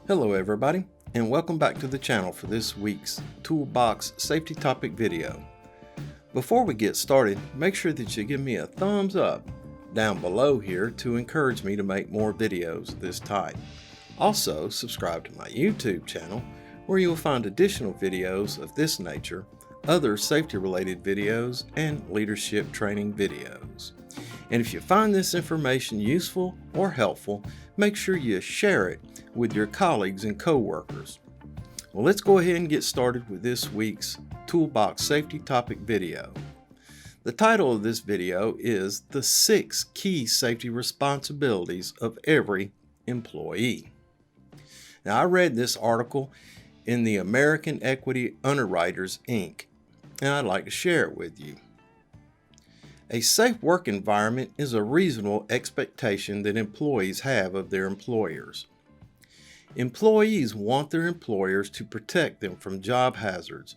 Hello everybody, and welcome back to the channel for this week's Toolbox Safety Topic video. Before we get started, make sure that you give me a thumbs up down below here to encourage me to make more videos of this type. Also, subscribe to my YouTube channel where you will find additional videos of this nature, other safety related videos, and leadership training videos. And if you find this information useful or helpful, make sure you share it with your colleagues and co-workers. Well, let's go ahead and get started with this week's Toolbox Safety Topic video. The title of this video is The 6 Key Safety Responsibilities of Every Employee. Now, I read this article in the American Equity Underwriters, Inc., and I'd like to share it with you. A safe work environment is a reasonable expectation that employees have of their employers. Employees want their employers to protect them from job hazards,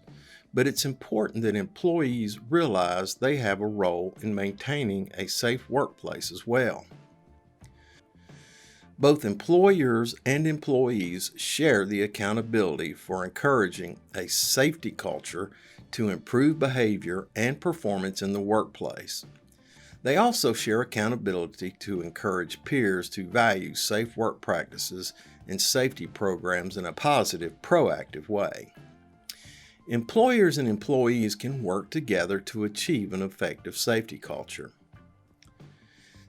but it's important that employees realize they have a role in maintaining a safe workplace as well. Both employers and employees share the accountability for encouraging a safety culture to improve behavior and performance in the workplace. They also share accountability to encourage peers to value safe work practices and safety programs in a positive, proactive way. Employers and employees can work together to achieve an effective safety culture.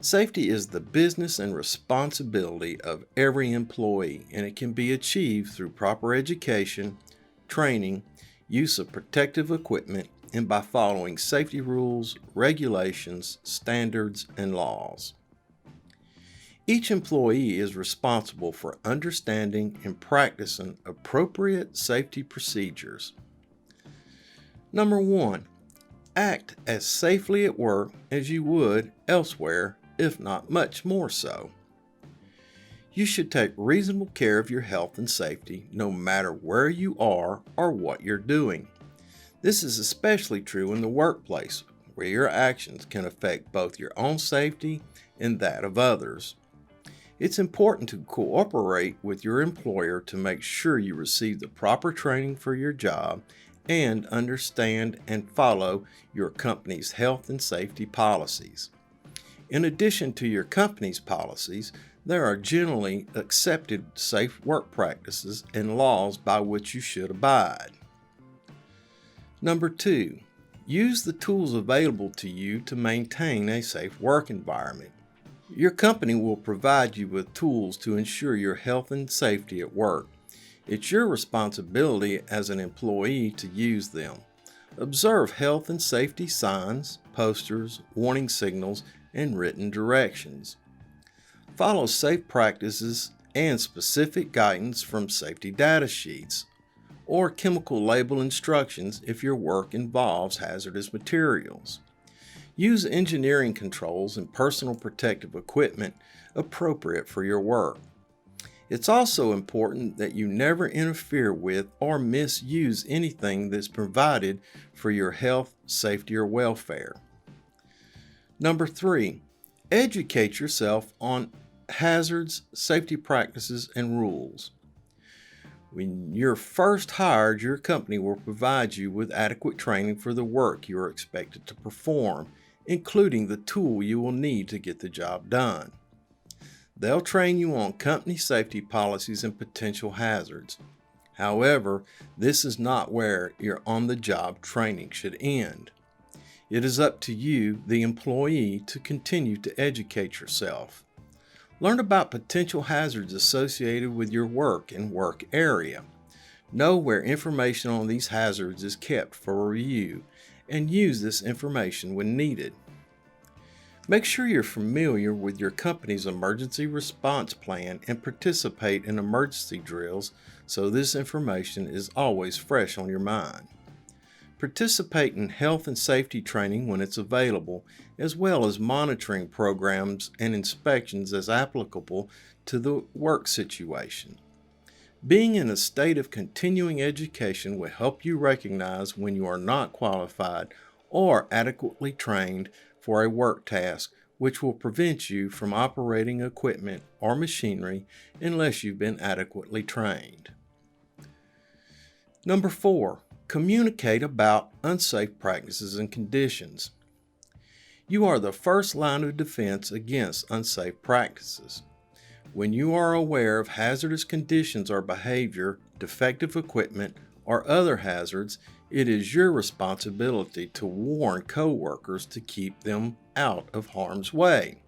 Safety is the business and responsibility of every employee, and it can be achieved through proper education, training, use of protective equipment, and by following safety rules, regulations, standards, and laws. Each employee is responsible for understanding and practicing appropriate safety procedures. Number 1, act as safely at work as you would elsewhere, if not much more so. You should take reasonable care of your health and safety no matter where you are or what you're doing. This is especially true in the workplace, where your actions can affect both your own safety and that of others. It's important to cooperate with your employer to make sure you receive the proper training for your job and understand and follow your company's health and safety policies. In addition to your company's policies, there are generally accepted safe work practices and laws by which you should abide. Number 2, use the tools available to you to maintain a safe work environment. Your company will provide you with tools to ensure your health and safety at work. It's your responsibility as an employee to use them. Observe health and safety signs, posters, warning signals, and written directions. Follow safe practices and specific guidance from safety data sheets or chemical label instructions if your work involves hazardous materials. Use engineering controls and personal protective equipment appropriate for your work. It's also important that you never interfere with or misuse anything that's provided for your health, safety, or welfare. Number 3, educate yourself on hazards, safety practices, and rules. When you're first hired, your company will provide you with adequate training for the work you are expected to perform, including the tool you will need to get the job done. They'll train you on company safety policies and potential hazards. However, this is not where your on-the-job training should end. It is up to you, the employee, to continue to educate yourself. Learn about potential hazards associated with your work and work area. Know where information on these hazards is kept for review and use this information when needed. Make sure you're familiar with your company's emergency response plan and participate in emergency drills so this information is always fresh on your mind. Participate in health and safety training when it's available, as well as monitoring programs and inspections as applicable to the work situation. Being in a state of continuing education will help you recognize when you are not qualified or adequately trained for a work task which will prevent you from operating equipment or machinery unless you've been adequately trained. Number 4, communicate about unsafe practices and conditions. You are the first line of defense against unsafe practices. When you are aware of hazardous conditions or behavior, defective equipment, or other hazards, it is your responsibility to warn coworkers to keep them out of harm's way.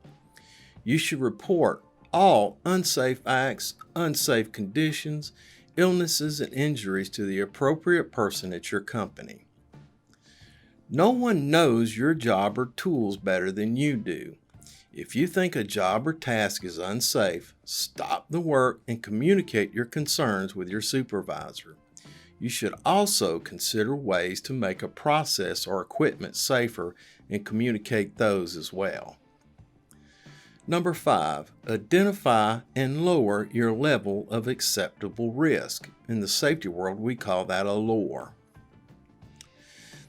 You should report all unsafe acts, unsafe conditions, illnesses, and injuries to the appropriate person at your company. No one knows your job or tools better than you do. If you think a job or task is unsafe, stop the work and communicate your concerns with your supervisor. You should also consider ways to make a process or equipment safer and communicate those as well. Number 5, identify and lower your level of acceptable risk. In the safety world, we call that a LOR.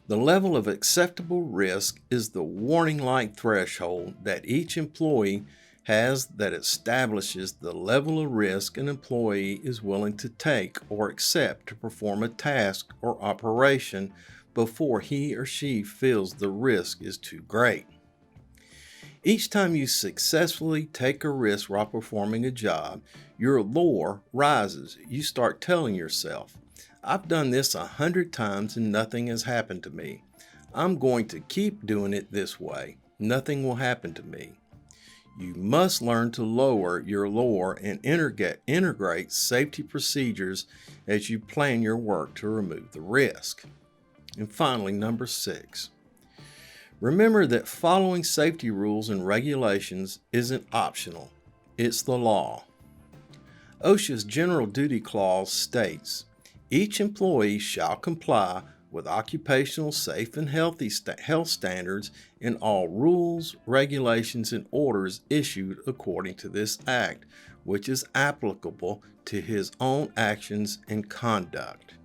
The level of acceptable risk is the warning light threshold that each employee has that establishes the level of risk an employee is willing to take or accept to perform a task or operation before he or she feels the risk is too great. Each time you successfully take a risk while performing a job, your LOR rises. You start telling yourself, I've done this 100 times and nothing has happened to me. I'm going to keep doing it this way. Nothing will happen to me. You must learn to lower your LOR and integrate safety procedures as you plan your work to remove the risk. And finally, number 6. Remember that following safety rules and regulations isn't optional. It's the law. OSHA's General Duty Clause states, each employee shall comply with occupational safe and health standards in all rules, regulations, and orders issued according to this Act, which is applicable to his own actions and conduct.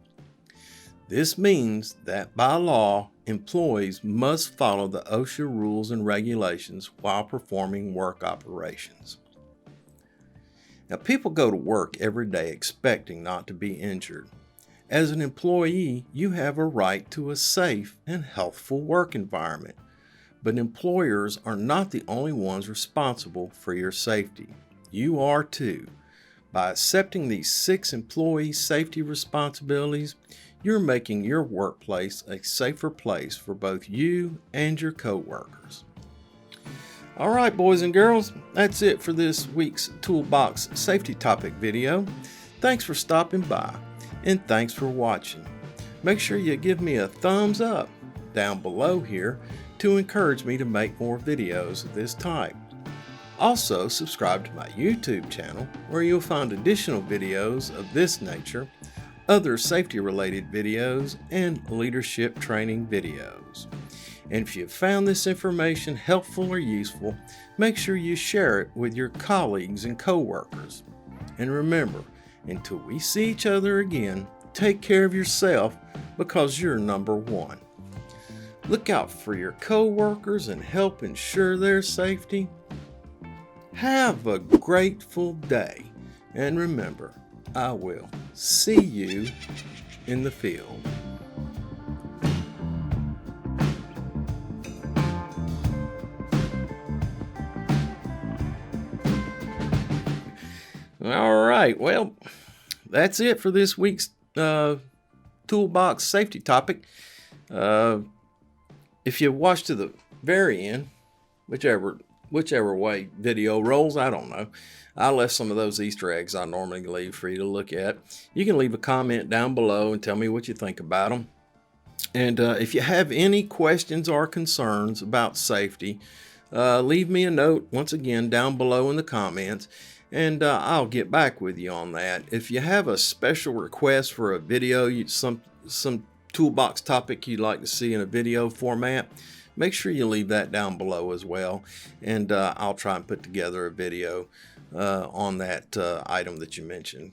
This means that by law, employees must follow the OSHA rules and regulations while performing work operations. Now, people go to work every day expecting not to be injured. As an employee, you have a right to a safe and healthful work environment, but employers are not the only ones responsible for your safety. You are too. By accepting these 6 employee safety responsibilities, you're making your workplace a safer place for both you and your coworkers. All right, boys and girls, that's it for this week's Toolbox Safety Topic video. Thanks for stopping by, and thanks for watching. Make sure you give me a thumbs up down below here to encourage me to make more videos of this type. Also, subscribe to my YouTube channel where you'll find additional videos of this nature, other safety-related videos, and leadership training videos. And if you found this information helpful or useful, make sure you share it with your colleagues and coworkers. And remember, until we see each other again, take care of yourself because you're number 1. Look out for your coworkers and help ensure their safety. Have a grateful day, and remember, I will see you in the field. All right, well, that's it for this week's Toolbox Safety Topic. If you watch to the very end, whichever way video rolls, I don't know. I left some of those Easter eggs I normally leave for you to look at. You can leave a comment down below and tell me what you think about them. And if you have any questions or concerns about safety, leave me a note once again down below in the comments, and I'll get back with you on that. If you have a special request for a video, some toolbox topic you'd like to see in a video format, make sure you leave that down below as well, and I'll try and put together a video on that item that you mentioned.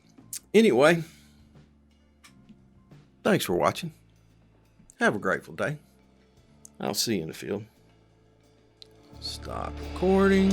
Anyway, thanks for watching. Have a grateful day. I'll see you in the field. Stop recording.